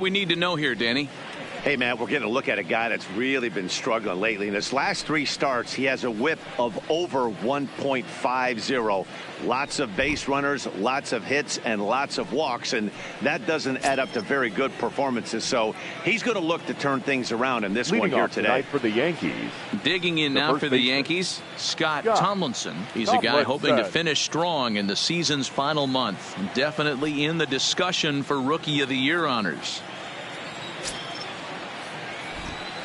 We need to know here, Danny. Hey, man, we're getting a look at a guy that's really been struggling lately. In his last 3 starts, he has a whip of over 1.50. Lots of base runners, lots of hits, and lots of walks, and that doesn't add up to very good performances. So he's going to look to turn things around in this one here today. For the Yankees. Digging in now for the Yankees, Scott Tomlinson. He's a guy hoping to finish strong in the season's final month. Definitely in the discussion for Rookie of the Year honors.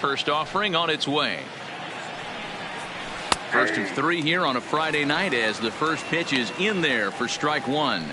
First offering on its way. First of 3 here on a Friday night as the first pitch is in there for strike 1.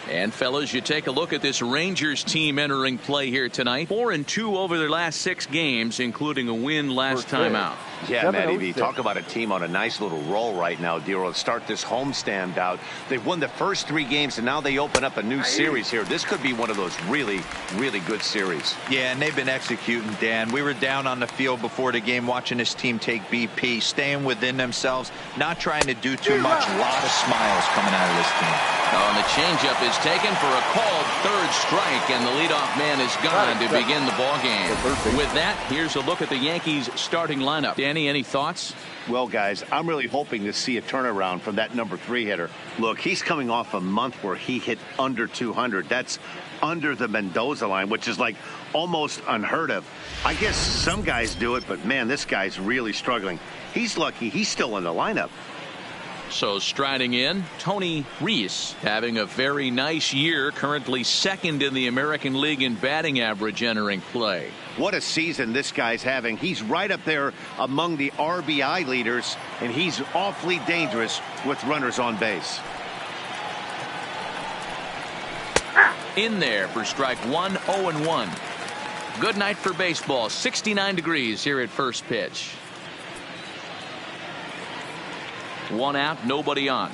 And fellas, you take a look at this Rangers team entering play here tonight. 4-2 over their last 6 games, including a win last time out. Yeah, MLBThe, talk about a team on a nice little roll right now, Dero. Start this homestand out. They've won the first 3 games, and now they open up a new series here. This could be one of those really, really good series. Yeah, and they've been executing, Dan. We were down on the field before the game watching this team take BP, staying within themselves, not trying to do too much. A lot of smiles coming out of this team. Oh, and the changeup is taken for a called 3rd strike, and the leadoff man is gone to begin the ball game. With that, here's a look at the Yankees starting lineup. Danny, any thoughts? Well, guys, I'm really hoping to see a turnaround from that number 3 hitter. Look, he's coming off a month where he hit under 200. That's under the Mendoza line, which is like almost unheard of. I guess some guys do it, but man, this guy's really struggling. He's lucky he's still in the lineup. So striding in, Tony Reese having a very nice year, currently 2nd in the American League in batting average entering play. What a season this guy's having. He's right up there among the RBI leaders, and he's awfully dangerous with runners on base. In there for strike 1, 0-1. Good night for baseball. 69 degrees here at first pitch. 1 out, nobody on.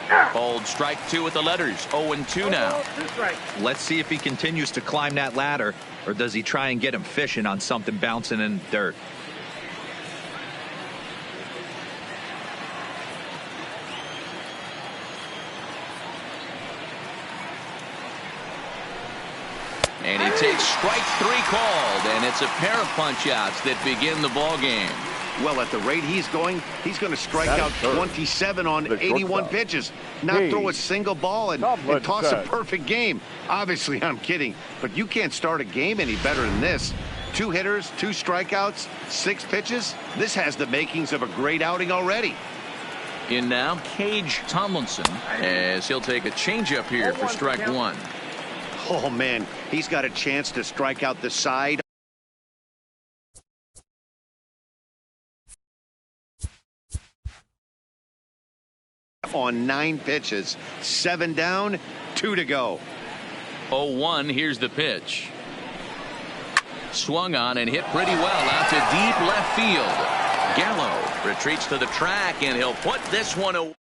Called strike 2 with the letters. 0-2 now. Let's see if he continues to climb that ladder, or does he try and get him fishing on something bouncing in the dirt. And he takes strike 3 called, and it's a pair of punch-outs that begin the ball game. Well, at the rate he's going to strike out 27 on 81 pitches, not throw a single ball and toss a perfect game. Obviously, I'm kidding, but you can't start a game any better than this. 2 hitters, 2 strikeouts, 6 pitches. This has the makings of a great outing already. In now, Cage Tomlinson, as he'll take a changeup here for strike 1. Oh, man, he's got a chance to strike out the side. On 9 pitches, 7 down, 2 to go. 0-1, here's the pitch. Swung on and hit pretty well out to deep left field. Gallo retreats to the track, and he'll put this one away.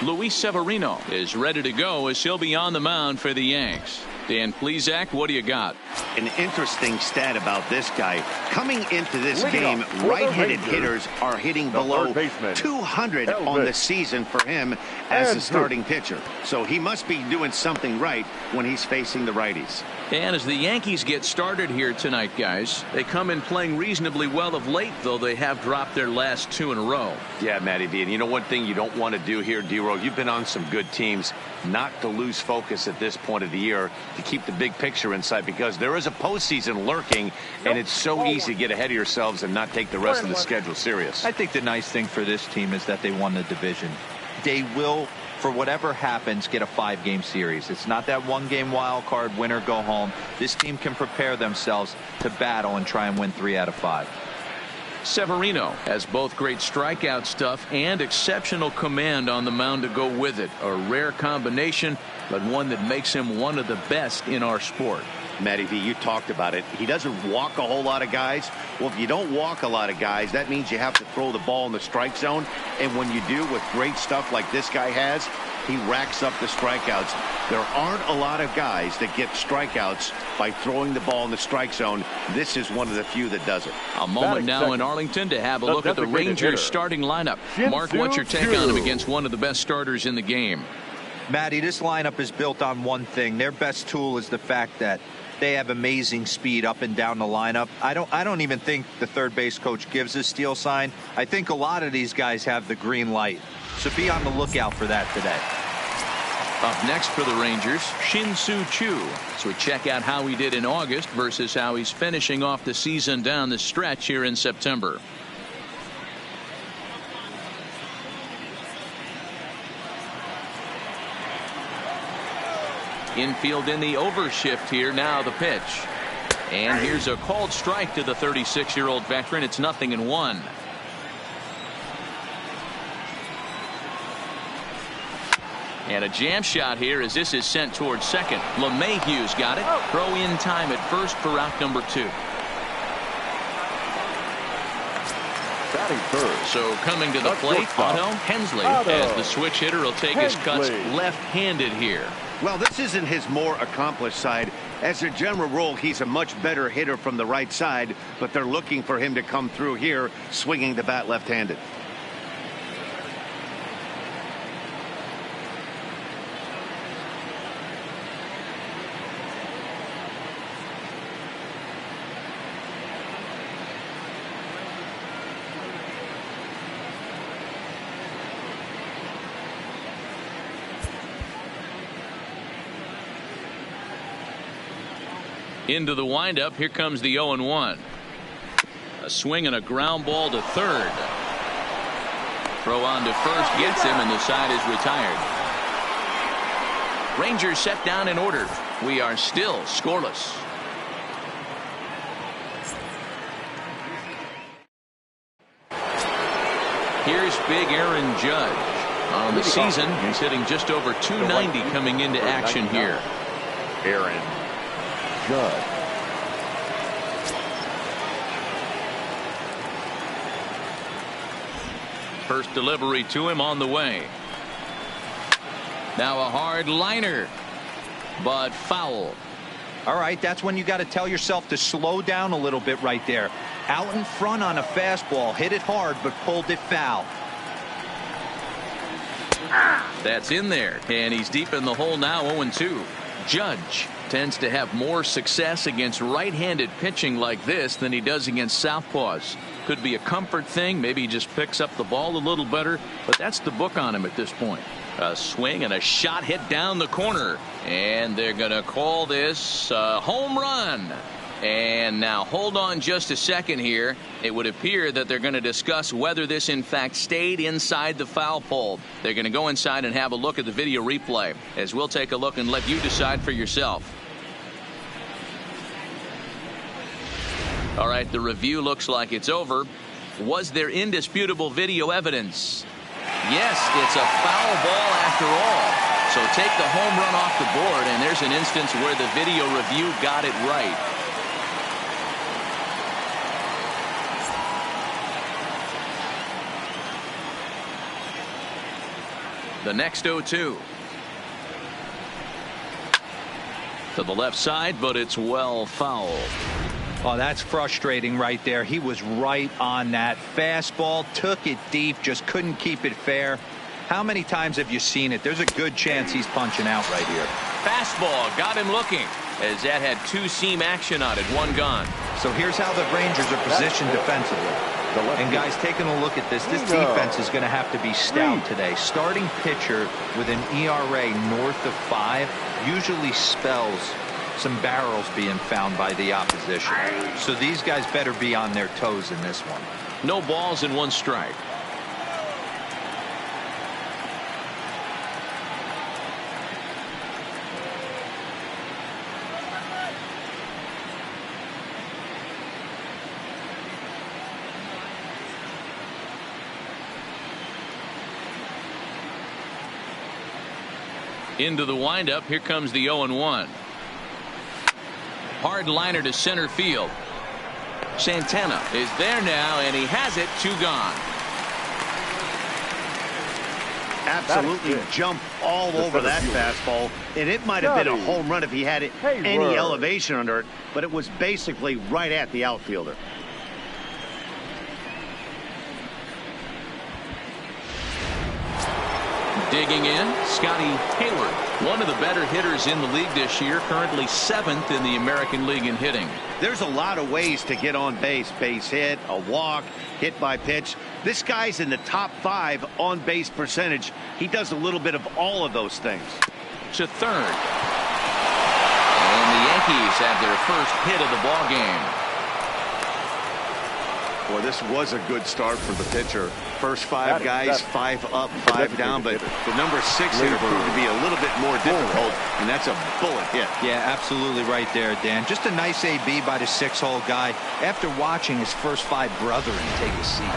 Luis Severino is ready to go as he'll be on the mound for the Yanks. Dan Plesac, what do you got? An interesting stat about this guy. Coming into this game, right-handed hitters are hitting below 200 on the season for him as a starting pitcher. So he must be doing something right when he's facing the righties. And as the Yankees get started here tonight, guys, they come in playing reasonably well of late, though they have dropped their last 2 in a row. Yeah, MLBThe, and you know one thing you don't want to do here, Dero, you've been on some good teams, not to lose focus at this point of the year, to keep the big picture in sight, because there is a postseason lurking, and it's so easy to get ahead of yourselves and not take the rest of the schedule serious. I think the nice thing for this team is that they won the division. They will, for whatever happens, get a 5-game series. It's not that 1-game wild card, win or go home. This team can prepare themselves to battle and try and win 3 out of 5. Severino has both great strikeout stuff and exceptional command on the mound to go with it. A rare combination, but one that makes him one of the best in our sport. MLBThe, you talked about it. He doesn't walk a whole lot of guys. Well, if you don't walk a lot of guys, that means you have to throw the ball in the strike zone. And when you do, with great stuff like this guy has, he racks up the strikeouts. There aren't a lot of guys that get strikeouts by throwing the ball in the strike zone. This is one of the few that does it. A moment now in Arlington to have a look at the Rangers starting lineup. Mark, what's your take on him against one of the best starters in the game? Matty, this lineup is built on one thing. Their best tool is the fact that they have amazing speed up and down the lineup. I don't even think the third base coach gives a steal sign. I think a lot of these guys have the green light. So be on the lookout for that today. Up next for the Rangers, Shin-Soo Choo. So we check out how he did in August versus how he's finishing off the season down the stretch here in September. Infield in the overshift here. Now the pitch. And here's a called strike to the 36-year-old veteran. It's 0-1. And a jam shot here as this is sent towards second. LeMahieu's got it. Throw in time at first for out number 2. So coming to the plate, Otto Hensley, as the switch hitter will take his cuts left-handed here. Well, this isn't his more accomplished side. As a general rule, he's a much better hitter from the right side, but they're looking for him to come through here swinging the bat left-handed. Into the windup. Here comes the 0-1. A swing and a ground ball to third. Throw on to first gets him, and the side is retired. Rangers set down in order. We are still scoreless. Here's big Aaron Judge. On the season, he's hitting just over 290 coming into action here. Aaron Judge. First delivery to him on the way. Now a hard liner, but foul. All right, that's when you got to tell yourself to slow down a little bit right there. Out in front on a fastball, hit it hard, but pulled it foul. That's in there, and he's deep in the hole now. 0-2. Judge tends to have more success against right-handed pitching like this than he does against southpaws. Could be a comfort thing. Maybe he just picks up the ball a little better, but that's the book on him at this point. A swing and a shot hit down the corner, and they're going to call this a home run. And now hold on just a second here. It would appear that they're going to discuss whether this in fact stayed inside the foul pole. They're going to go inside and have a look at the video replay, as we'll take a look and let you decide for yourself. All right, the review looks like it's over. Was there indisputable video evidence? Yes, it's a foul ball after all. So take the home run off the board, and there's an instance where the video review got it right. The next 0-2. To the left side, but it's well fouled. Oh, that's frustrating right there. He was right on that fastball, took it deep, just couldn't keep it fair. How many times have you seen it? There's a good chance he's punching out right here. Fastball got him looking, as that had two-seam action on it, one gone. So here's how the Rangers are positioned defensively. And guys, taking a look at this defense is going to have to be stout today. Starting pitcher with an ERA north of 5 usually spells some barrels being found by the opposition. So these guys better be on their toes in this one. No balls and 1 strike. Into the windup. Here comes the 0-1. Hard liner to center field. Santana is there now, and he has it. 2 gone. Absolutely jumped all over that fastball, and it might have been a home run if he had any elevation under it, but it was basically right at the outfielder. Digging in, Scotty Hayward, one of the better hitters in the league this year, currently 7th in the American League in hitting. There's a lot of ways to get on base. Base hit, a walk, hit by pitch. This guy's in the top 5 on base percentage. He does a little bit of all of those things. To third. And the Yankees have their first hit of the ball game. Boy, this was a good start for the pitcher. First 5 guys, 5 up, 5 down, but the number 6 hitter proved to be a little bit more difficult, and that's a bullet hit. Yeah, absolutely right there, Dan. Just a nice AB by the 6-hole guy after watching his first 5 brethren take a seat.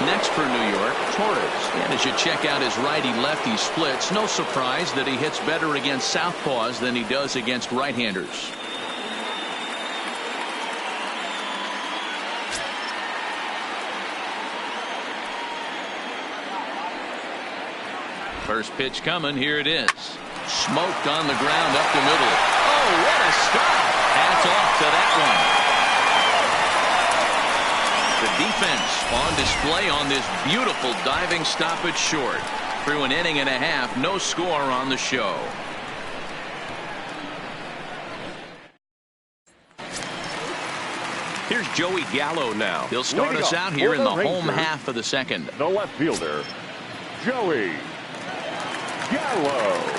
Next for New York, Torres. And as you check out his righty-lefty splits, no surprise that he hits better against southpaws than he does against right-handers. First pitch coming. Here it is. Smoked on the ground up the middle. Oh, what a stop. Hats off to that one. The defense on display on this beautiful diving stop at short. Through an inning and a half, no score on the show. Here's Joey Gallo now. He'll start us out here in the home half of the second. The left fielder, Joey Gallo.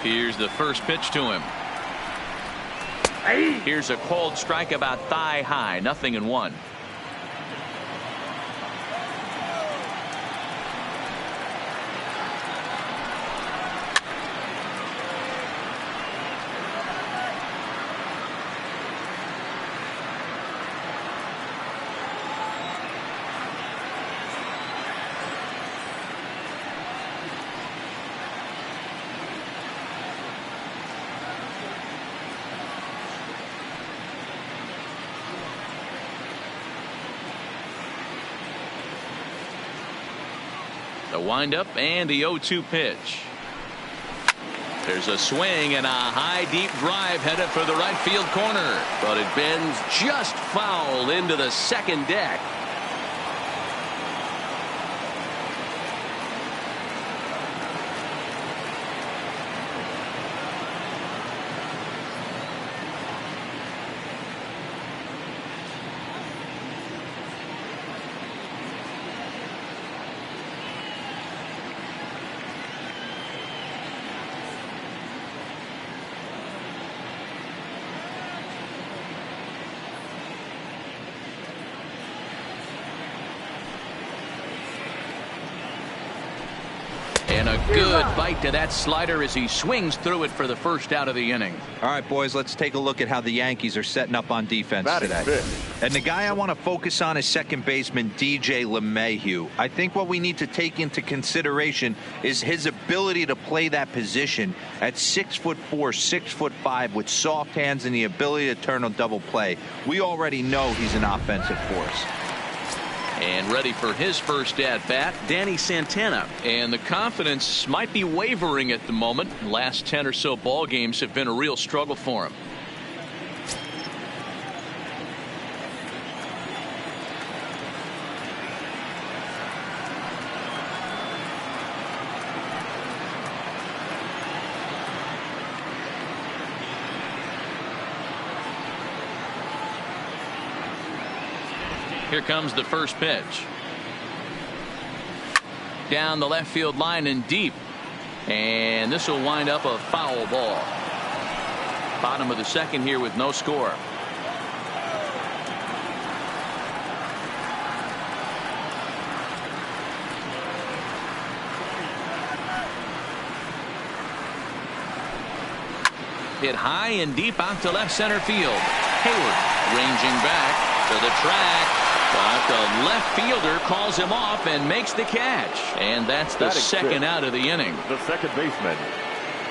Here's the first pitch to him. Here's a called strike about thigh high, 0-1. The windup and the 0-2 pitch. There's a swing and a high deep drive headed for the right field corner, but it bends just foul into the second deck. And a good bite to that slider as he swings through it for the first out of the inning. All right, boys, let's take a look at how the Yankees are setting up on defense today. And the guy I want to focus on is second baseman DJ LeMahieu. I think what we need to take into consideration is his ability to play that position at 6'4", 6'5", with soft hands and the ability to turn on double play. We already know he's an offensive force. And ready for his first at-bat, Danny Santana. And the confidence might be wavering at the moment. The last 10 or so ball games have been a real struggle for him. Here comes the first pitch. Down the left field line and deep. And this will wind up a foul ball. Bottom of the second here with no score. Hit high and deep out to left center field. Hayward ranging back to the track, but the left fielder calls him off and makes the catch. And that's the second out of the inning. The second baseman,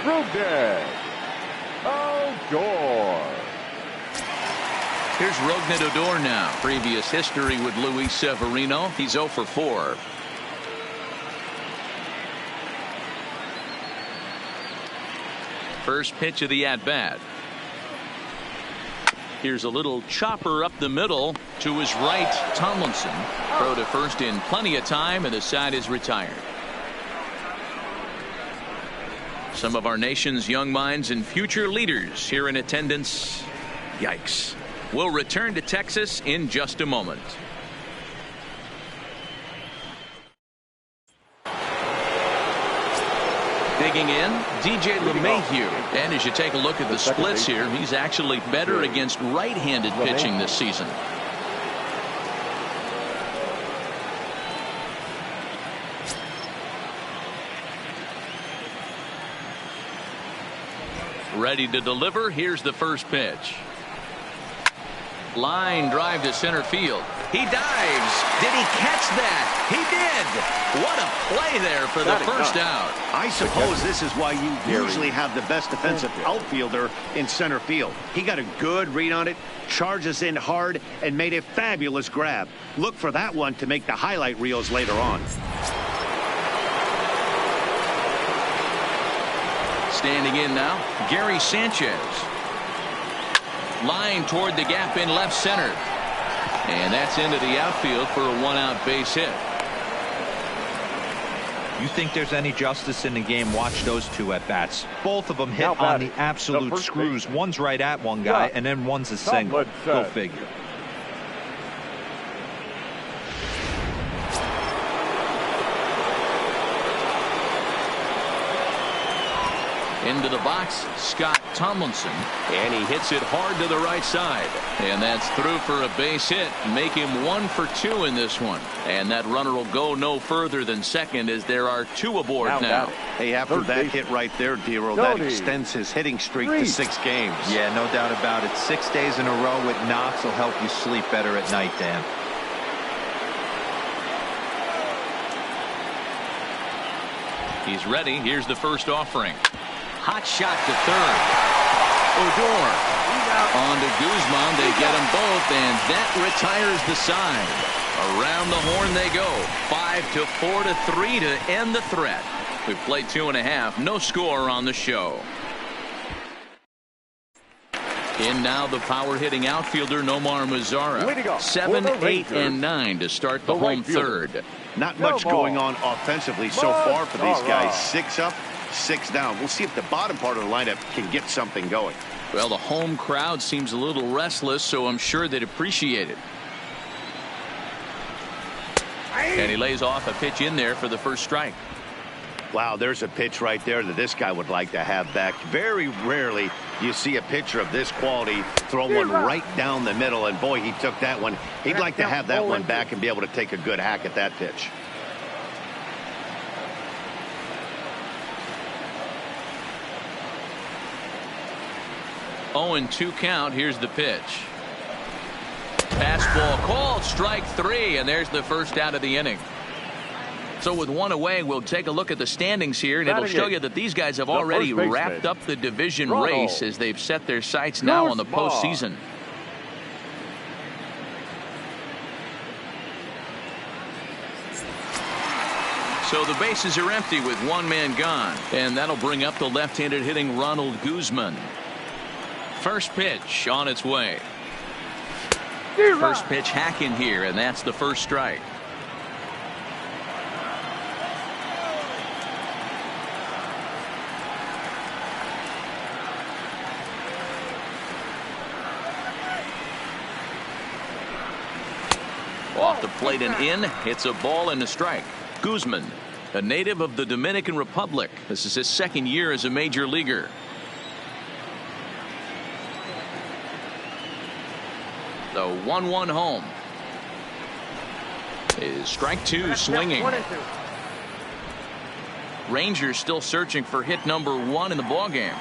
Rognet Odor. Here's Rognet Odor now. Previous history with Luis Severino. He's 0 for 4. First pitch of the at-bat. Here's a little chopper up the middle to his right. Tomlinson throw to first in plenty of time, and the side is retired. Some of our nation's young minds and future leaders here in attendance. Yikes. We'll return to Texas in just a moment. Digging in, DJ LeMahieu. And as you take a look at the splits here, he's actually better against right-handed pitching this season. Ready to deliver. Here's the first pitch. Line drive to center field. He dives. Did he catch that? He did. What a play there for the first out. I suppose this is why you usually have the best defensive outfielder in center field. He got a good read on it, charges in hard, and made a fabulous grab. Look for that one to make the highlight reels later on. Standing in now, Gary Sanchez. Line toward the gap in left center. And that's into the outfield for a one-out base hit. You think there's any justice in the game? Watch those two at-bats. Both of them hit on the absolute screws. One's right at one guy, and then one's a single. Go figure. Into the box, Scott Tomlinson, and he hits it hard to the right side. And that's through for a base hit. Make him 1 for 2 in this one. And that runner will go no further than second as there are 2 aboard now. Hey, after that hit right there, Dero, that extends his hitting streak to 6 games. Yeah, no doubt about it. 6 days in a row with knocks will help you sleep better at night, Dan. He's ready. Here's the first offering. Hot shot to third. Odor. On to Guzman. They get them both, and that retires the side. Around the horn they go. 5-4-3 to end the threat. We've played 2.5. No score on the show. In now the power-hitting outfielder Nomar Mazara. 7, 8, and 9 to start the home third. Not much going on offensively so far for these guys. 6 up, 6 down. We'll see if the bottom part of the lineup can get something going. Well, the home crowd seems a little restless, so I'm sure they'd appreciate it. And he lays off a pitch in there for the first strike. Wow, there's a pitch right there that this guy would like to have back. Very rarely you see a pitcher of this quality throw one right down the middle, and boy, he took that one. He'd like to have that one back and be able to take a good hack at that pitch. Oh, and 2 count. Here's the pitch. Fastball called, strike 3, and there's the first out of the inning. So with 1 away, we'll take a look at the standings here, and it'll show you that these guys have already wrapped up the division race as they've set their sights now on the postseason. So the bases are empty with 1 man gone, and that'll bring up the left-handed hitting Ronald Guzman. First pitch on its way. First pitch hacking here, and that's the first strike. Off the plate and in. It's a ball and a strike. Guzman, a native of the Dominican Republic. This is his 2nd year as a major leaguer. The 1-1 home. Is strike two swinging. Rangers still searching for hit number 1 in the ballgame.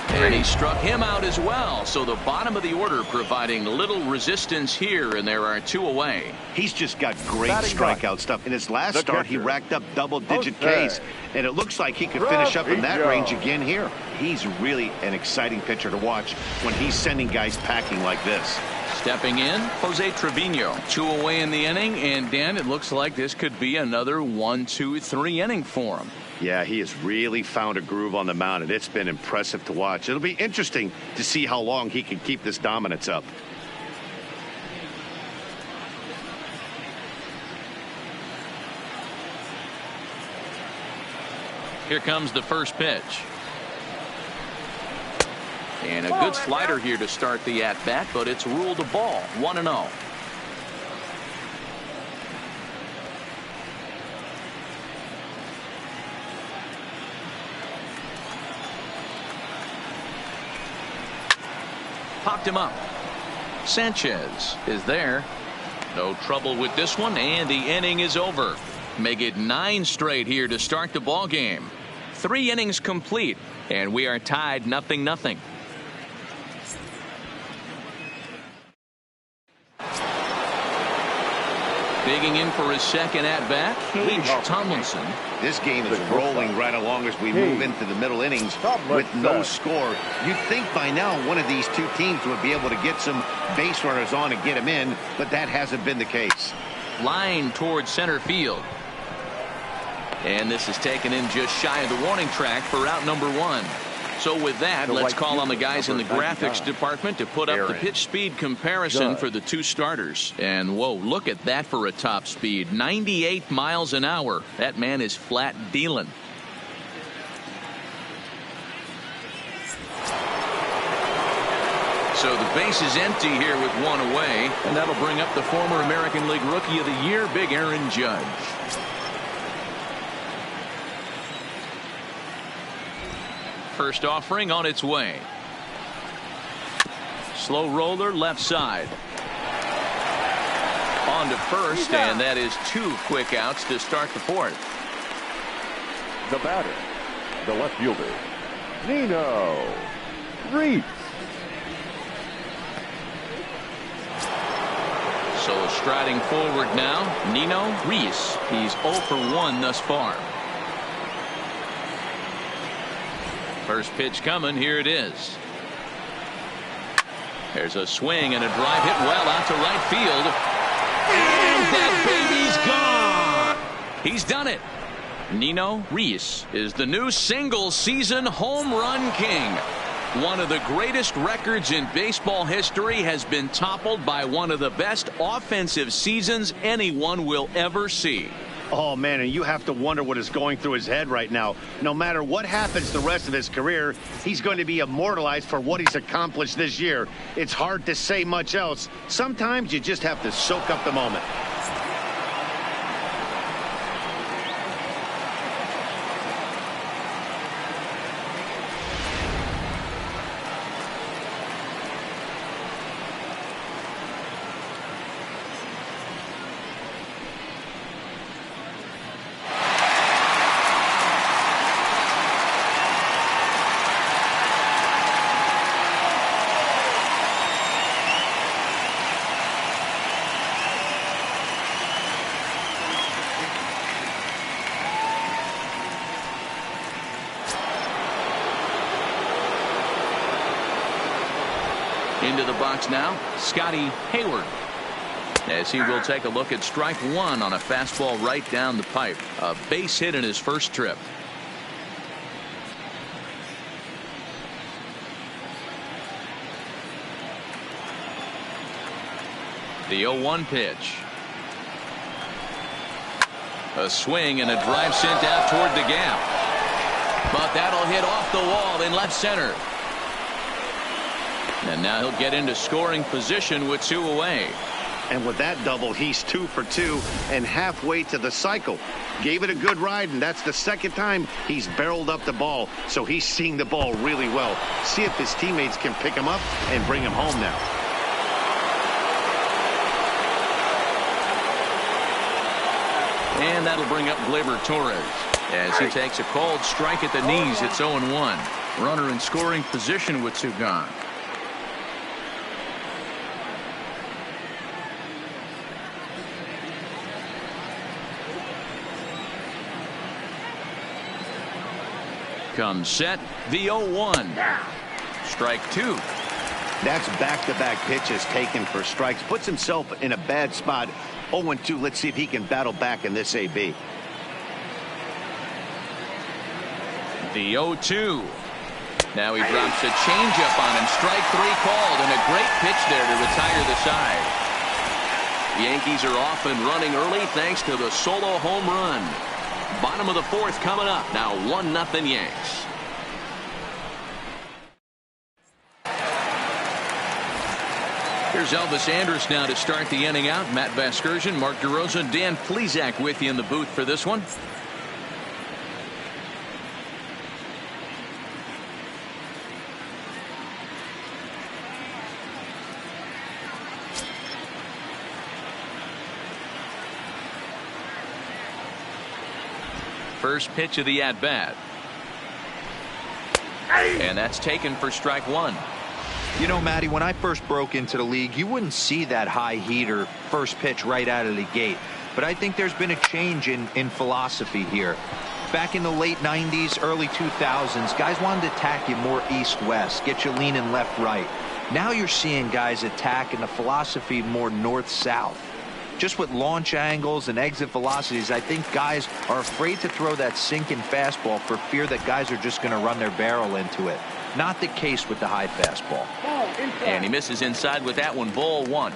And he struck him out as well. So the bottom of the order providing little resistance here, and there are 2 away. He's just got great strikeout stuff. In his last start, he racked up double-digit Ks, and it looks like he could finish up in that range again here. He's really an exciting pitcher to watch when he's sending guys packing like this. Stepping in, Jose Trevino. 2 away in the inning, and Dan, it looks like this could be another 1, 2, 3 inning for him. Yeah, he has really found a groove on the mound, and it's been impressive to watch. It'll be interesting to see how long he can keep this dominance up. Here comes the first pitch. And a good slider here to start the at-bat, but it's ruled a ball. 1-0. Popped him up. Sanchez is there. No trouble with this one, and the inning is over. Make it 9 straight here to start the ball game. 3 innings complete, and we are tied 0-0. Digging in for his second at-bat, Paige Tomlinson. This game is rolling right along as we move into the middle innings with no score. You'd think by now one of these 2 teams would be able to get some base runners on and get him in, but that hasn't been the case. Line towards center field. And this is taken in just shy of the warning track for out number 1. So with that, let's call on the guys in the graphics department to put up the pitch speed comparison for the 2 starters. And whoa, look at that for a top speed. 98 miles an hour. That man is flat dealing. So the base is empty here with 1 away, and that'll bring up the former American League Rookie of the Year, Big Aaron Judge. First offering on its way. Slow roller left side. On to first, and that is 2 quick outs to start the 4th. The batter, the left fielder, Nino Reese. So striding forward now, Nino Reese. He's 0 for 1 thus far. First pitch coming. Here it is. There's a swing and a drive hit well out to right field. And that baby's gone. He's done it. Nino Reese is the new single-season home run king. One of the greatest records in baseball history has been toppled by one of the best offensive seasons anyone will ever see. Oh, man, and you have to wonder what is going through his head right now. No matter what happens the rest of his career, he's going to be immortalized for what he's accomplished this year. It's hard to say much else. Sometimes you just have to soak up the moment. Into the box now, Scotty Hayward, as he will take a look at strike 1 on a fastball right down the pipe. A base hit in his first trip. The 0-1 pitch. A swing and a drive sent out toward the gap. But that'll hit off the wall in left center. And now he'll get into scoring position with 2 away. And with that double, he's 2 for 2 and halfway to the cycle. Gave it a good ride, and that's the second time he's barreled up the ball. So he's seeing the ball really well. See if his teammates can pick him up and bring him home now. And that'll bring up Gleyber Torres as he takes a called strike at the knees. It's 0-1. Runner in scoring position with 2 gone. Comes set, the 0-1. Strike 2. That's back-to-back pitches taken for strikes. Puts himself in a bad spot. 0-2. Let's see if he can battle back in this AB. The 0-2. Now he drops a changeup on him. Strike 3 called, and a great pitch there to retire the side. The Yankees are off and running early thanks to the solo home run. Bottom of the 4th coming up. Now 1-0 Yanks. Here's Elvis Andrus now to start the inning out. Matt Vasgersian, Mark DeRosa, Dan Plesac with you in the booth for this one. First pitch of the at-bat. And that's taken for strike 1. You know, Matty, when I first broke into the league, you wouldn't see that high heater first pitch right out of the gate. But I think there's been a change in philosophy here. Back in the late 90s, early 2000s, guys wanted to attack you more east-west, get you leaning left-right. Now you're seeing guys attack in the philosophy more north-south. Just with launch angles and exit velocities, I think guys are afraid to throw that sinking fastball for fear that guys are just going to run their barrel into it. Not the case with the high fastball. And he misses inside with that one. Ball 1.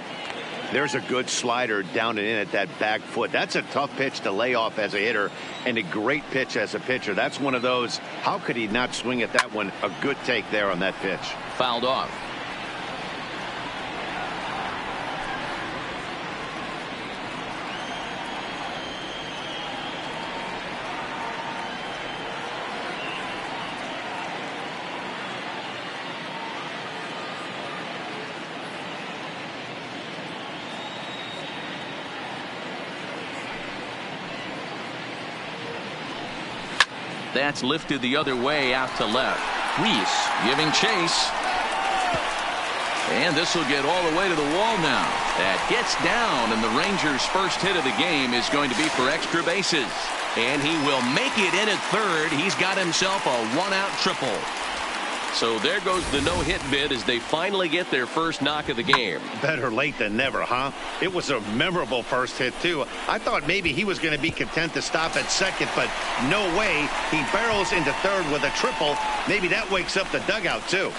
There's a good slider down and in at that back foot. That's a tough pitch to lay off as a hitter and a great pitch as a pitcher. That's one of those, how could he not swing at that one? A good take there on that pitch. Fouled off. That's lifted the other way out to left. Reese giving chase. And this will get all the way to the wall now. That gets down, and the Rangers' first hit of the game is going to be for extra bases. And he will make it in at third. He's got himself a one-out triple. So there goes the no-hit bid as they finally get their first knock of the game. Better late than never, huh? It was a memorable first hit, too. I thought maybe he was going to be content to stop at second, but no way. He barrels into third with a triple. Maybe that wakes up the dugout, too.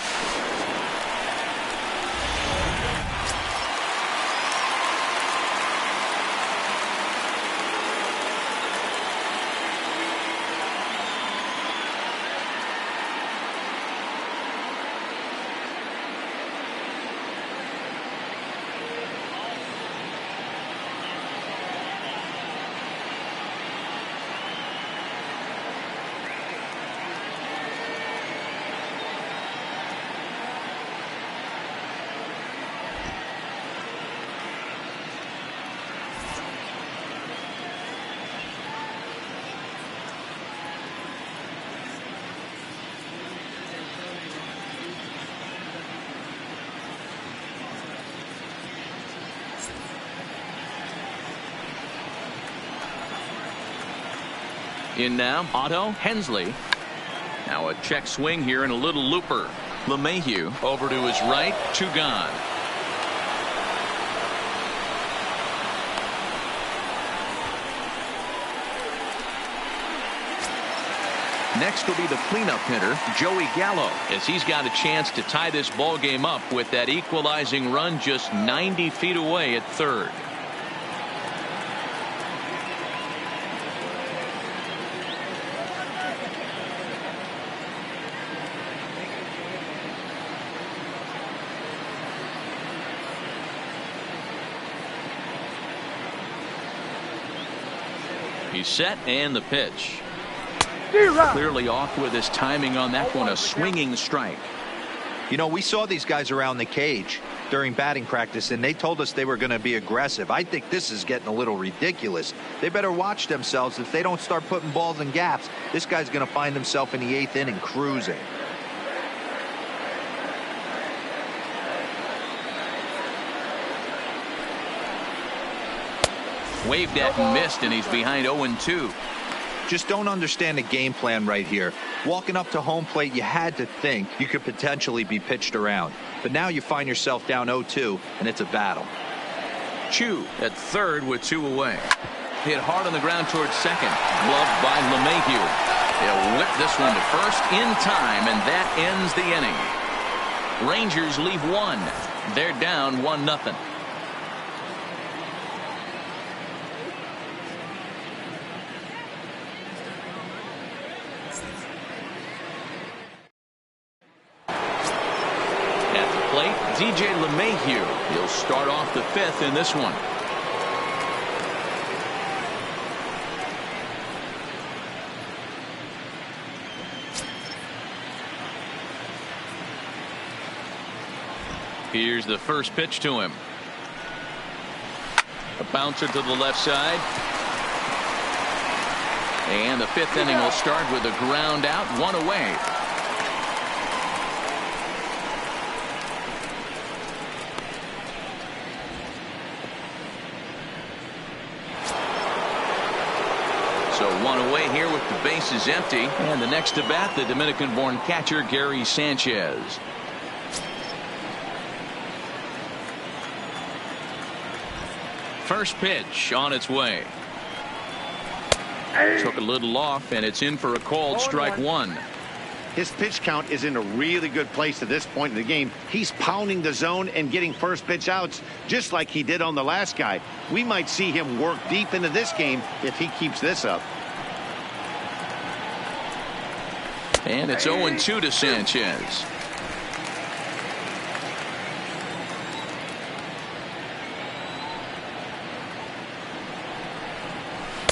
In now, Otto Hensley. Now a check swing here and a little looper. LeMahieu over to his right, 2 gone. Next will be the cleanup hitter, Joey Gallo, as he's got a chance to tie this ball game up with that equalizing run just 90 feet away at third. He's set, and the pitch. Clearly off with his timing on that one. A swinging strike. You know, we saw these guys around the cage during batting practice, and they told us they were going to be aggressive. I think this is getting a little ridiculous. They better watch themselves. If they don't start putting balls in gaps, this guy's going to find himself in the 8th inning cruising. Waved at and missed, and he's behind 0-2. Just don't understand the game plan right here. Walking up to home plate, you had to think you could potentially be pitched around. But now you find yourself down 0-2, and it's a battle. Chu at third with 2 away. Hit hard on the ground towards second. Gloved by LeMahieu. He'll whip this one to first in time, and that ends the inning. Rangers leave 1. They're down 1-0. DJ LeMahieu. He'll start off the 5th in this one. Here's the first pitch to him. A bouncer to the left side. And the 5th inning will start with a ground out, 1 away. So 1 away here with the bases empty. And the next to bat, the Dominican-born catcher, Gary Sanchez. First pitch on its way. Took a little off, and it's in for a called strike 1. His pitch count is in a really good place at this point in the game. He's pounding the zone and getting first pitch outs just like he did on the last guy. We might see him work deep into this game if he keeps this up. And it's 0-2 to Sanchez.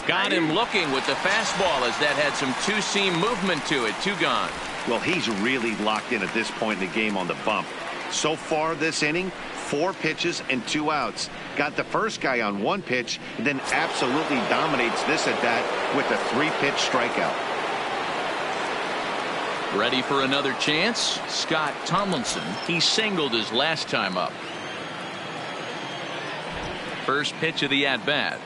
Got him looking with the fastball as that had some two-seam movement to it. 2 gone. Well, he's really locked in at this point in the game on the bump. So far this inning, 4 pitches and 2 outs. Got the first guy on 1 pitch, and then absolutely dominates this at bat with a 3-pitch strikeout. Ready for another chance? Scott Tomlinson. He singled his last time up. First pitch of the at-bat.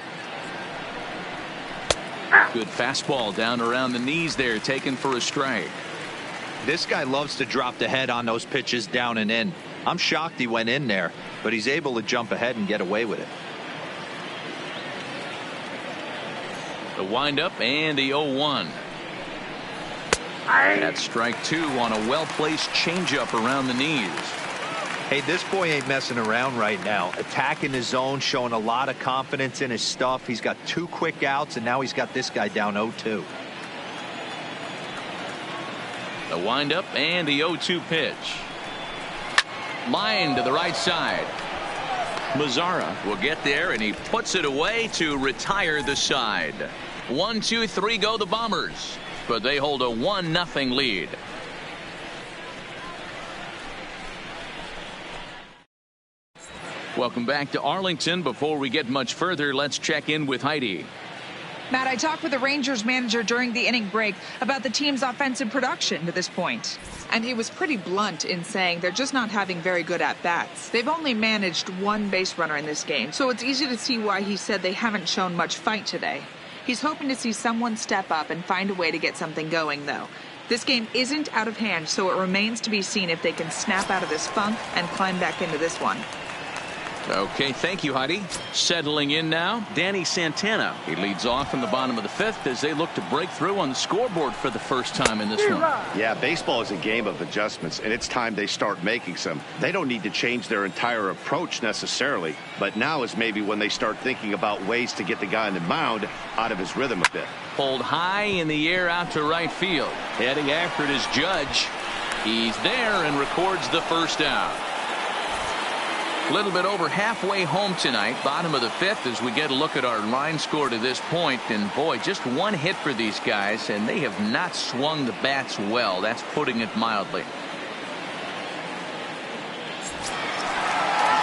Good fastball down around the knees there, taken for a strike. This guy loves to drop the head on those pitches down and in. I'm shocked he went in there, but he's able to jump ahead and get away with it. The windup and the 0-1. That's strike 2 on a well-placed changeup around the knees. Hey, this boy ain't messing around right now. Attacking his zone, showing a lot of confidence in his stuff. He's got 2 quick outs, and now he's got this guy down 0-2. The windup and the 0-2 pitch. Line to the right side. Mazzara will get there, and he puts it away to retire the side. 1, 2, 3 go the Bombers, but they hold a 1-0 lead. Welcome back to Arlington. Before we get much further, let's check in with Heidi. Matt, I talked with the Rangers manager during the inning break about the team's offensive production to this point. And he was pretty blunt in saying they're just not having very good at-bats. They've only managed 1 base runner in this game, so it's easy to see why he said they haven't shown much fight today. He's hoping to see someone step up and find a way to get something going, though. This game isn't out of hand, so it remains to be seen if they can snap out of this funk and climb back into this one. Okay, thank you, Heidi. Settling in now, Danny Santana. He leads off in the bottom of the 5th as they look to break through on the scoreboard for the first time in this one. Yeah, baseball is a game of adjustments, and it's time they start making some. They don't need to change their entire approach necessarily, but now is maybe when they start thinking about ways to get the guy on the mound out of his rhythm a bit. Pulled high in the air out to right field. Heading after it is Judge. He's there and records the first out. A little bit over halfway home tonight, bottom of the fifth, as we get a look at our line score to this point. And boy, just one hit for these guys, and they have not swung the bats well. That's putting it mildly.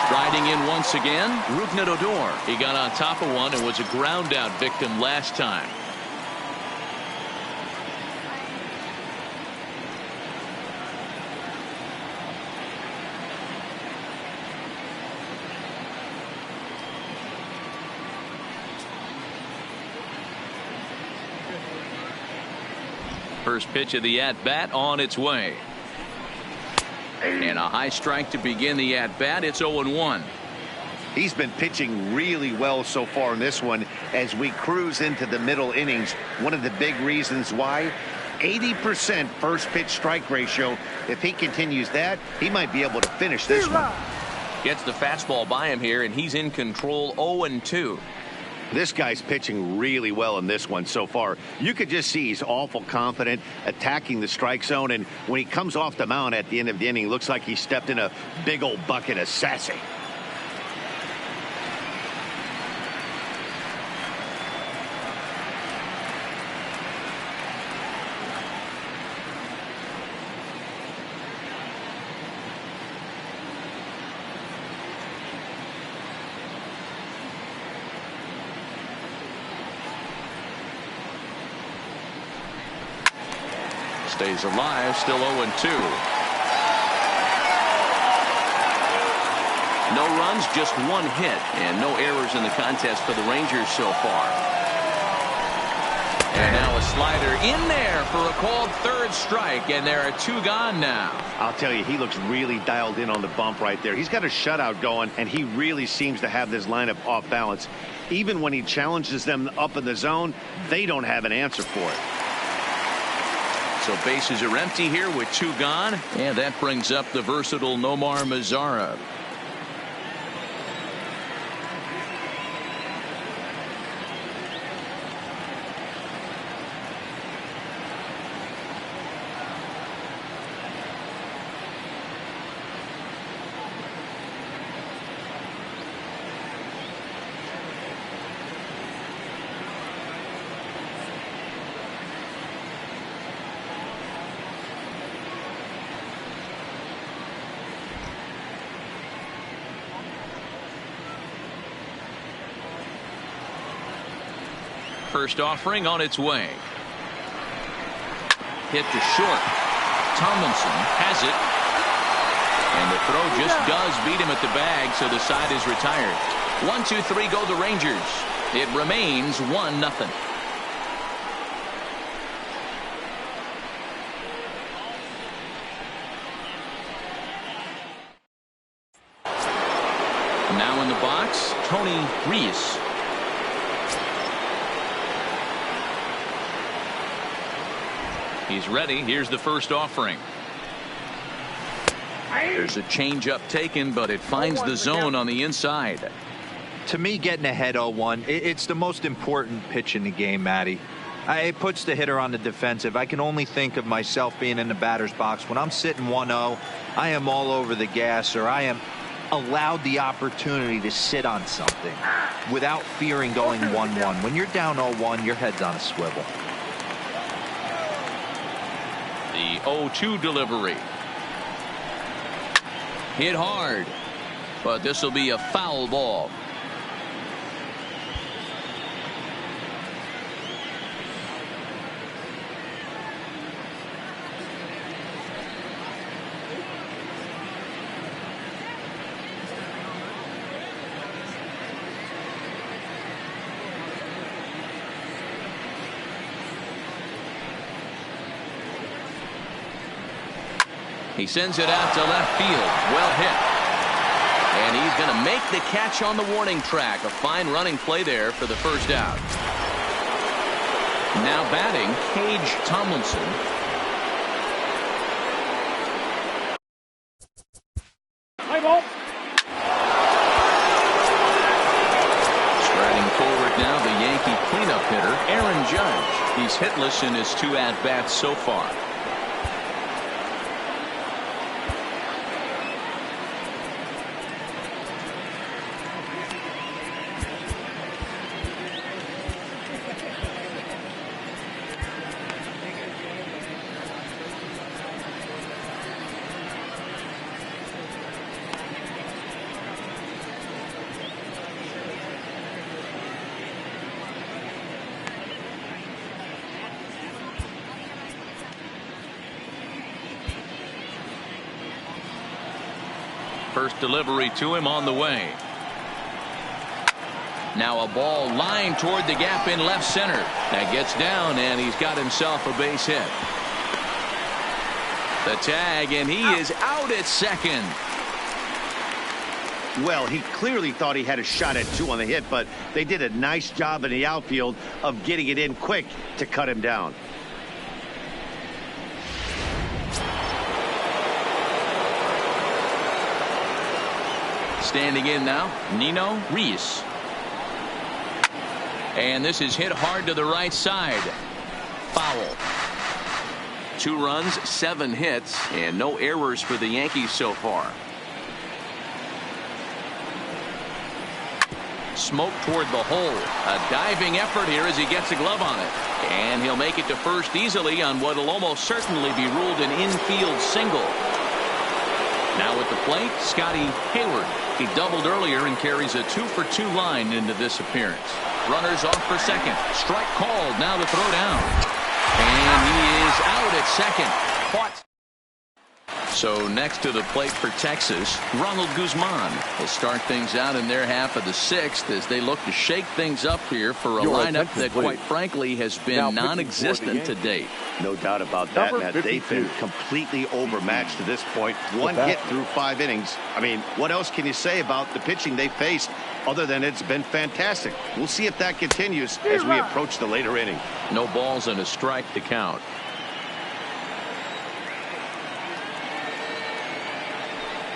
Striding in once again, Rougned Odor. He got on top of one and was a ground out victim last time. First pitch of the at-bat on its way. And a high strike to begin the at-bat. It's 0-1. He's been pitching really well so far in this one as we cruise into the middle innings. One of the big reasons why, 80% first pitch strike ratio. If he continues that, he might be able to finish this one. Gets the fastball by him here, and he's in control. 0-2. This guy's pitching really well in this one so far. You could just see he's awful confident attacking the strike zone, and when he comes off the mound at the end of the inning, looks like he stepped in a big old bucket of sassy. Stays alive, still 0-2. No runs, just one hit, and no errors in the contest for the Rangers so far. And now a slider in there for a called third strike, and there are two gone now. I'll tell you, he looks really dialed in on the bump right there. He's got a shutout going, and he really seems to have this lineup off balance. Even when he challenges them up in the zone, they don't have an answer for it. So bases are empty here with two gone, and that brings up the versatile Nomar Mazara. First offering on its way. Hit to short. Tomlinson has it. And the throw just does beat him at the bag, so the side is retired. 1-2-3 go the Rangers. It remains 1-0. Now in the box, Tony Reese. He's ready. Here's the first offering. There's a changeup taken, but it finds the zone on the inside. To me, getting ahead 0-1, it's the most important pitch in the game, Matty. It puts the hitter on the defensive. I can only think of myself being in the batter's box. When I'm sitting 1-0, I am all over the gas, or I am allowed the opportunity to sit on something without fearing going 1-1. When you're down 0-1, your head's on a swivel. The 0-2 delivery. Hit hard, but this will be a foul ball. He sends it out to left field. Well hit. And he's going to make the catch on the warning track. A fine running play there for the first out. Now batting, Cage Tomlinson. Play ball. Striding forward now, the Yankee cleanup hitter, Aaron Judge. He's hitless in his two at-bats so far. First delivery to him on the way. Now a ball lined toward the gap in left center. That gets down, and he's got himself a base hit. The tag, and he is out at second. Well, he clearly thought he had a shot at 2 on the hit, but they did a nice job in the outfield of getting it in quick to cut him down. Standing in now, Nino Reese. And this is hit hard to the right side. Foul. 2 runs, 7 hits, and no errors for the Yankees so far. Smoke toward the hole. A diving effort here as he gets a glove on it. And he'll make it to first easily on what will almost certainly be ruled an infield single. Now at the plate, Scotty Hayward. He doubled earlier and carries a 2-for-2 line into this appearance. Runners off for second. Strike called. Now the throw down. And he is out at second. Caught. So next to the plate for Texas, Ronald Guzman will start things out in their half of the 6th as they look to shake things up here for a lineup that, quite frankly, has been non-existent to date. No doubt about that, Matt. They've been completely overmatched to this point. 1 hit through 5 innings. I mean, what else can you say about the pitching they faced other than it's been fantastic? We'll see if that continues as we approach the later inning. No balls and a strike to count.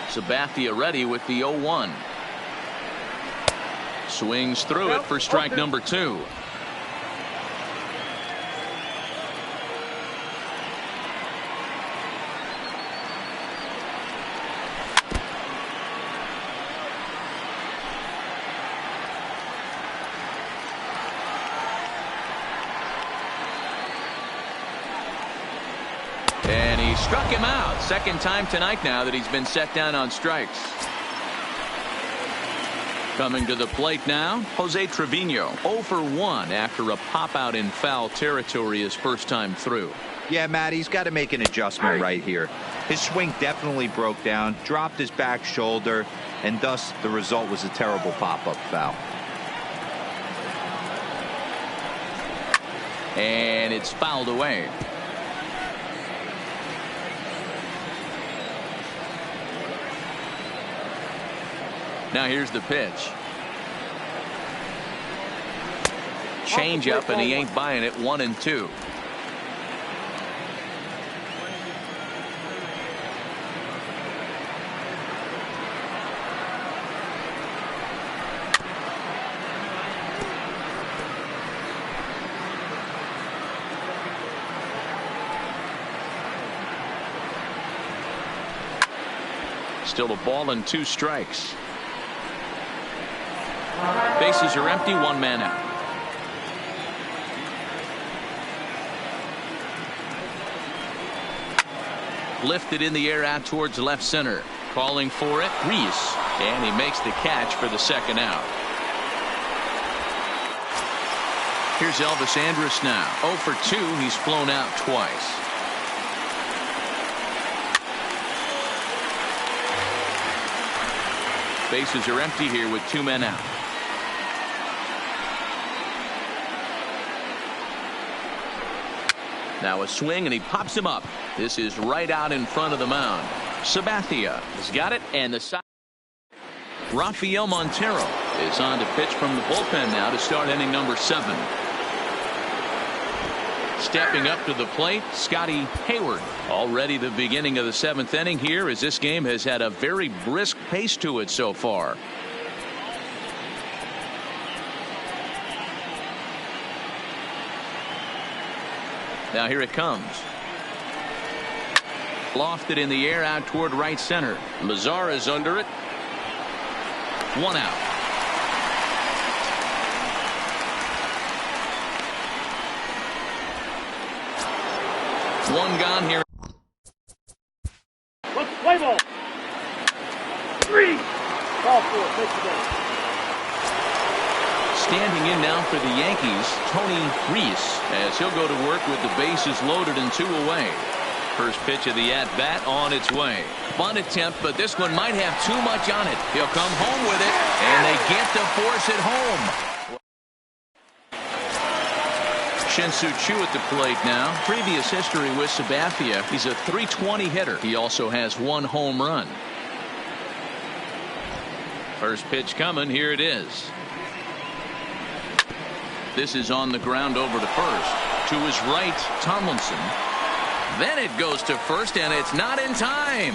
Sabathia ready with the 0-1. Swings through it for strike number 2. And he struck him out. Second time tonight now that he's been set down on strikes. Coming to the plate now, Jose Trevino. 0 for 1 after a pop out in foul territory his first time through. Yeah, Matt, he's got to make an adjustment right here. His swing definitely broke down, dropped his back shoulder, and thus the result was a terrible pop-up foul. And it's fouled away. Now here's the pitch. Change up, and he ain't buying it. 1-2. Still a ball and 2 strikes. Bases are empty, 1 man out. Lifted in the air out towards left center. Calling for it, Reese. And he makes the catch for the second out. Here's Elvis Andrus now. 0 for 2. He's flown out twice. Bases are empty here with 2 men out. Now a swing, and he pops him up. This is right out in front of the mound. Sabathia has got it, and the side. Rafael Montero is on to pitch from the bullpen now to start inning number 7. Stepping up to the plate, Scotty Hayward. Already the beginning of the 7th inning here, as this game has had a very brisk pace to it so far. Now here it comes. Lofted in the air out toward right center. Mazar is under it. 1 out. One gone here. Let's play ball. 3. Ball 4. Pitch again. Standing in now for the Yankees, Tony Reese, as he'll go to work with the bases loaded and 2 away. First pitch of the at-bat on its way. Bunt attempt, but this one might have too much on it. He'll come home with it, and they get to force it home. Shin-Soo Choo at the plate now. Previous history with Sabathia. He's a .320 hitter. He also has 1 home run. First pitch coming. Here it is. This is on the ground over to first. To his right, Tomlinson. Then it goes to first, and it's not in time.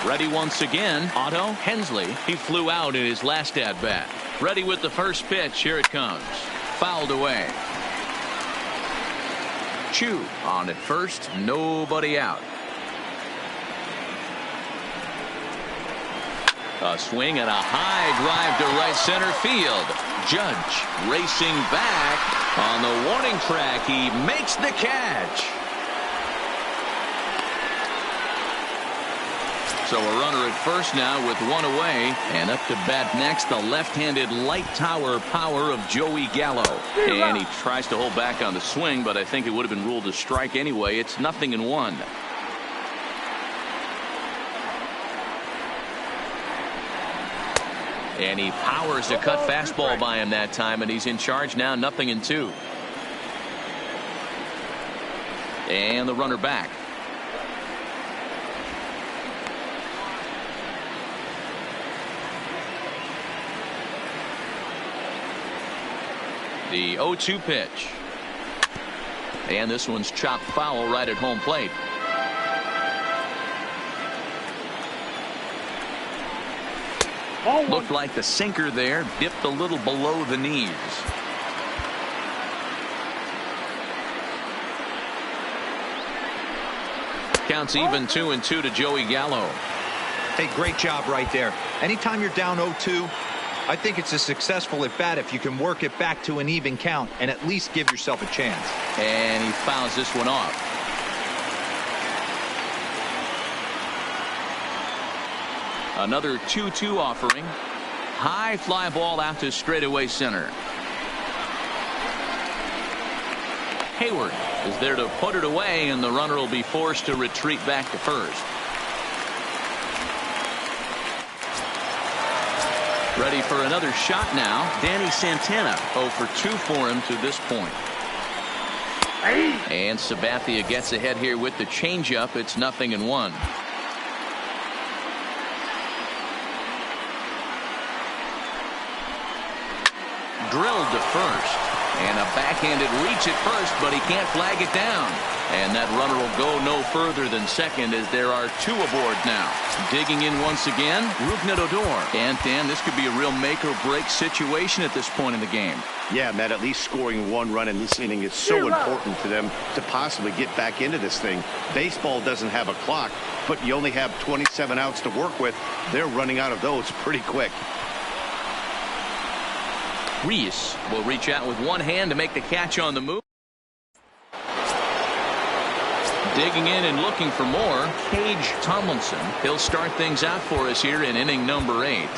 Ready once again, Otto Hensley. He flew out in his last at-bat. Ready with the first pitch. Here it comes. Fouled away. Choo on at first. Nobody out. A swing and a high drive to right center field. Judge racing back on the warning track. He makes the catch. So a runner at first now with 1 away, and up to bat next the left-handed light tower power of Joey Gallo, and he tries to hold back on the swing, but I think it would have been ruled a strike anyway. It's 0-1. And he powers a cut fastball by him that time, and he's in charge now. 0-2. And the runner back. The 0-2 pitch. And this one's chopped foul right at home plate. Looked like the sinker there dipped a little below the knees. Counts even 2-2 to Joey Gallo. Hey, great job right there. Anytime you're down 0-2, I think it's a successful at bat if you can work it back to an even count and at least give yourself a chance. And he fouls this one off. Another 2-2 offering. High fly ball out to straightaway center. Hayward is there to put it away, and the runner will be forced to retreat back to first. Ready for another shot now. Danny Santana 0 for 2 for him to this point. And Sabathia gets ahead here with the changeup. It's 0-1. Drilled to first, and a backhanded reach at first, but he can't flag it down, and that runner will go no further than second as there are 2 aboard now. Digging in once again, Rougned Odor. And Dan, this could be a real make or break situation at this point in the game. Yeah, Matt, at least scoring 1 run in this inning is so important to them to possibly get back into this thing. Baseball doesn't have a clock, but you only have 27 outs to work with. They're running out of those pretty quick. Reese will reach out with one hand to make the catch on the move. Digging in and looking for more, Cage Tomlinson. He'll start things out for us here in inning number 8.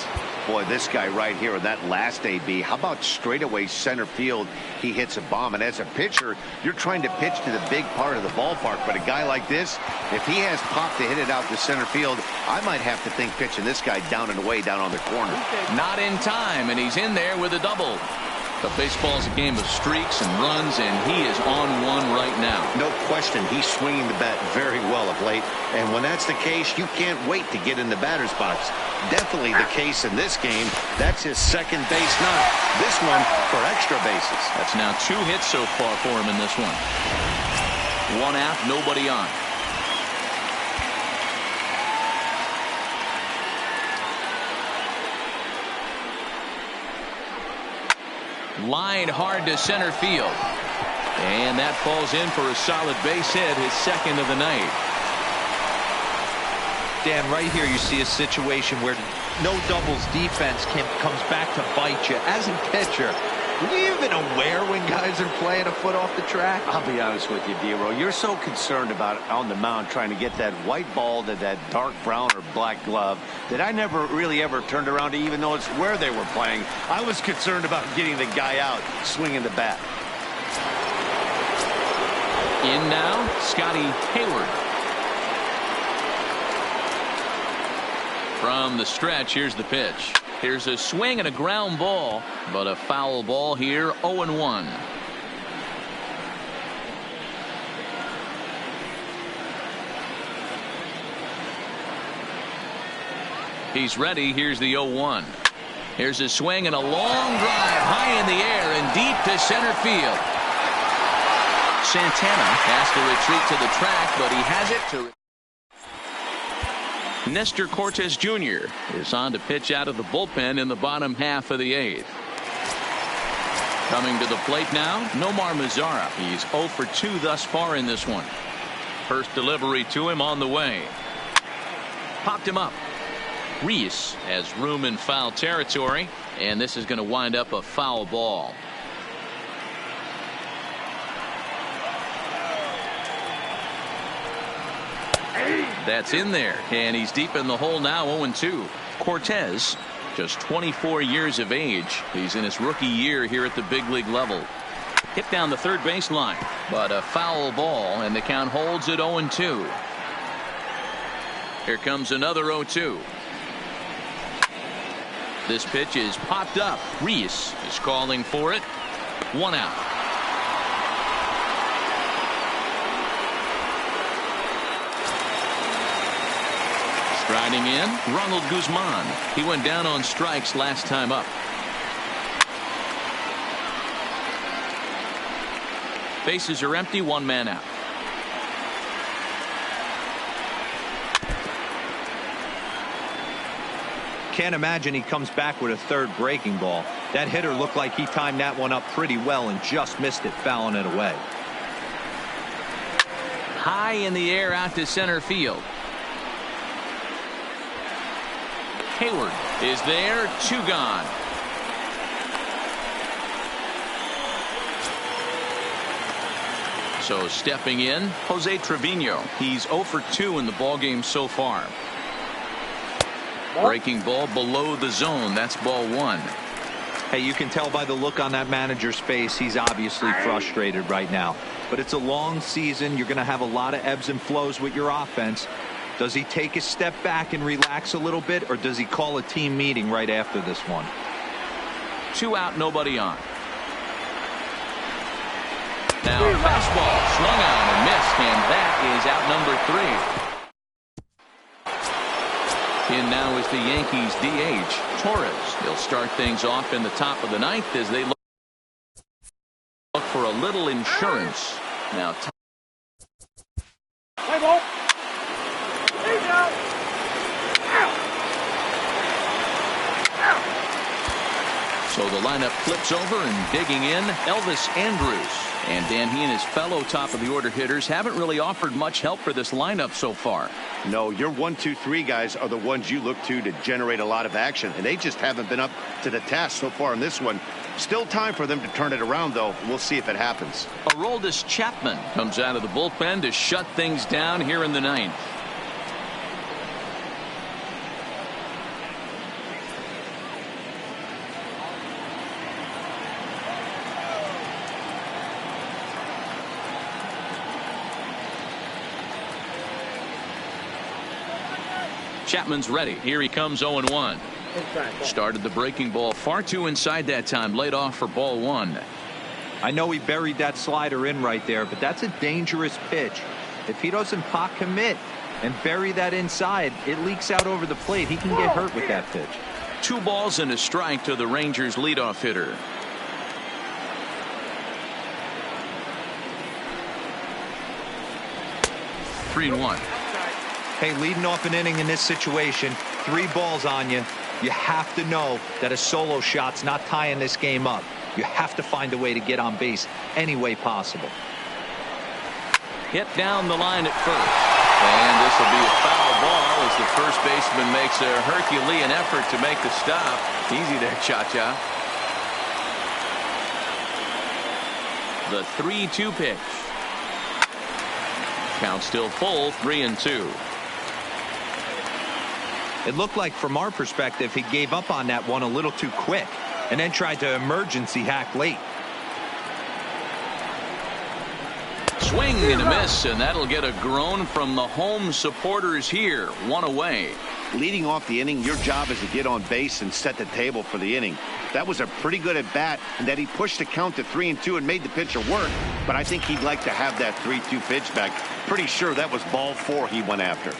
Boy, this guy right here in that last AB, how about straightaway center field? He hits a bomb, and as a pitcher, you're trying to pitch to the big part of the ballpark, but a guy like this, if he has pop to hit it out to center field, I might have to think pitching this guy down and away down on the corner. Not in time, and he's in there with a double. But baseball's a game of streaks and runs, and he is on one right now. No question, he's swinging the bat very well of late, and when that's the case, you can't wait to get in the batter's box. Definitely the case in this game. That's his second base knock. This one for extra bases. That's now 2 hits so far for him in this one. 1 out, nobody on. Line hard to center field. And that falls in for a solid base hit, his second of the night. Dan, right here you see a situation where no doubles defense comes back to bite you. As a pitcher, are you even aware when guys are playing a foot off the track? I'll be honest with you, D-Row. You're so concerned about on the mound trying to get that white ball to that dark brown or black glove that I never really ever turned around to even notice where they were playing. I was concerned about getting the guy out swinging the bat. In now, Scotty Hayward. From the stretch, here's the pitch. Here's a swing and a ground ball, but a foul ball here, 0-1. He's ready. Here's the 0-1. Here's a swing and a long drive high in the air and deep to center field. Santana has to retreat to the track, but he has it to. Nestor Cortes Jr. is on to pitch out of the bullpen in the bottom half of the 8th. Coming to the plate now, Nomar Mazara. He's 0 for 2 thus far in this one. First delivery to him on the way. Popped him up. Reese has room in foul territory, and this is going to wind up a foul ball. That's in there, and he's deep in the hole now, 0-2. Cortez, just 24 years of age. He's in his rookie year here at the big league level. Hit down the third baseline, but a foul ball, and the count holds at 0-2. Here comes another 0-2. This pitch is popped up. Reese is calling for it. 1 out. Striding in, Ronald Guzman. He went down on strikes last time up. Bases are empty, 1 man out. Can't imagine he comes back with a third breaking ball. That hitter looked like he timed that one up pretty well and just missed it, fouling it away. High in the air out to center field. Hayward is there, 2 gone. So stepping in, Jose Trevino. He's 0 for 2 in the ballgame so far. Breaking ball below the zone. That's ball 1. Hey, you can tell by the look on that manager's face, he's obviously frustrated right now. But it's a long season. You're going to have a lot of ebbs and flows with your offense. Does he take a step back and relax a little bit, or does he call a team meeting right after this one? 2 out, nobody on. Now fastball swung on and missed, and that is out number 3. In now is the Yankees DH, Torres. He'll start things off in the top of the 9th as they look for a little insurance. Now, Play ball. There you go. so the lineup flips over and digging in, Elvis Andrus. And Dan, he and his fellow top of the order hitters haven't really offered much help for this lineup so far. No, your 1, 2, 3 guys are the ones you look to generate a lot of action, and they just haven't been up to the task so far in this one. Still time for them to turn it around, though. We'll see if it happens. Aroldis Chapman comes out of the bullpen to shut things down here in the 9th. Chapman's ready. Here he comes, 0-1. Started the breaking ball far too inside that time. Laid off for ball 1. I know he buried that slider in right there, but that's a dangerous pitch. If he doesn't pot commit and bury that inside, it leaks out over the plate. He can get hurt with that pitch. 2 balls and a strike to the Rangers leadoff hitter. Three and 1. Hey, leading off an inning in this situation, 3 balls on you. You have to know that a solo shot's not tying this game up. You have to find a way to get on base any way possible. Hit down the line at first. And this will be a foul ball as the first baseman makes a Herculean effort to make the stop. Easy there, Cha-Cha. The 3-2 pitch. Count still full, 3-2. It looked like from our perspective he gave up on that one a little too quick and then tried to emergency hack late. Swing and a miss, and that'll get a groan from the home supporters here. 1 away. Leading off the inning, your job is to get on base and set the table for the inning. That was a pretty good at bat, and that he pushed the count to 3-2 and made the pitcher work. But I think he'd like to have that 3-2 pitch back. Pretty sure that was ball 4 he went after.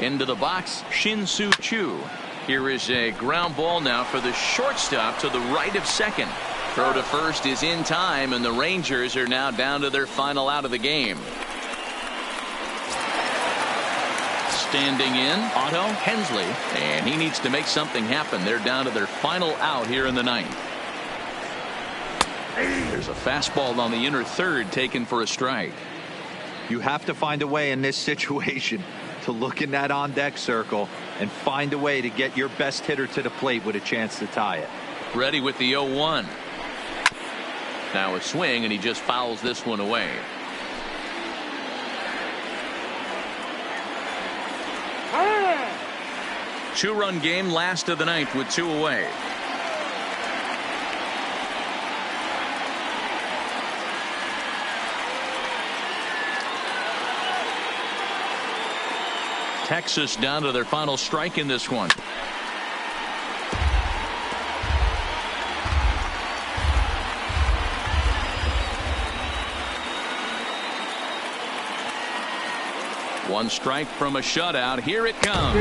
Into the box, Shin-Soo Choo. Here is a ground ball now for the shortstop to the right of second. Throw to first is in time, and the Rangers are now down to their final out of the game. Standing in, Otto Hensley, and he needs to make something happen. They're down to their final out here in the ninth. There's a fastball on the inner third taken for a strike. You have to find a way in this situation to look in that on-deck circle and find a way to get your best hitter to the plate with a chance to tie it. Ready with the 0-1. Now a swing, and he just fouls this one away. Two-run game, last of the ninth with 2 away. Texas down to their final strike in this one. One strike from a shutout. Here it comes.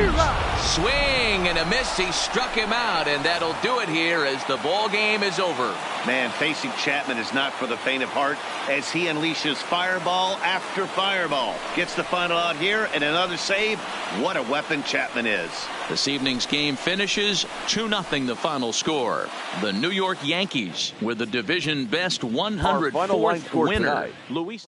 Swing and a miss. He struck him out, and that'll do it here as the ball game is over. Man, facing Chapman is not for the faint of heart as he unleashes fireball after fireball. Gets the final out here and another save. What a weapon Chapman is. This evening's game finishes 2-0 the final score. The New York Yankees with the division best 104th winner. Luis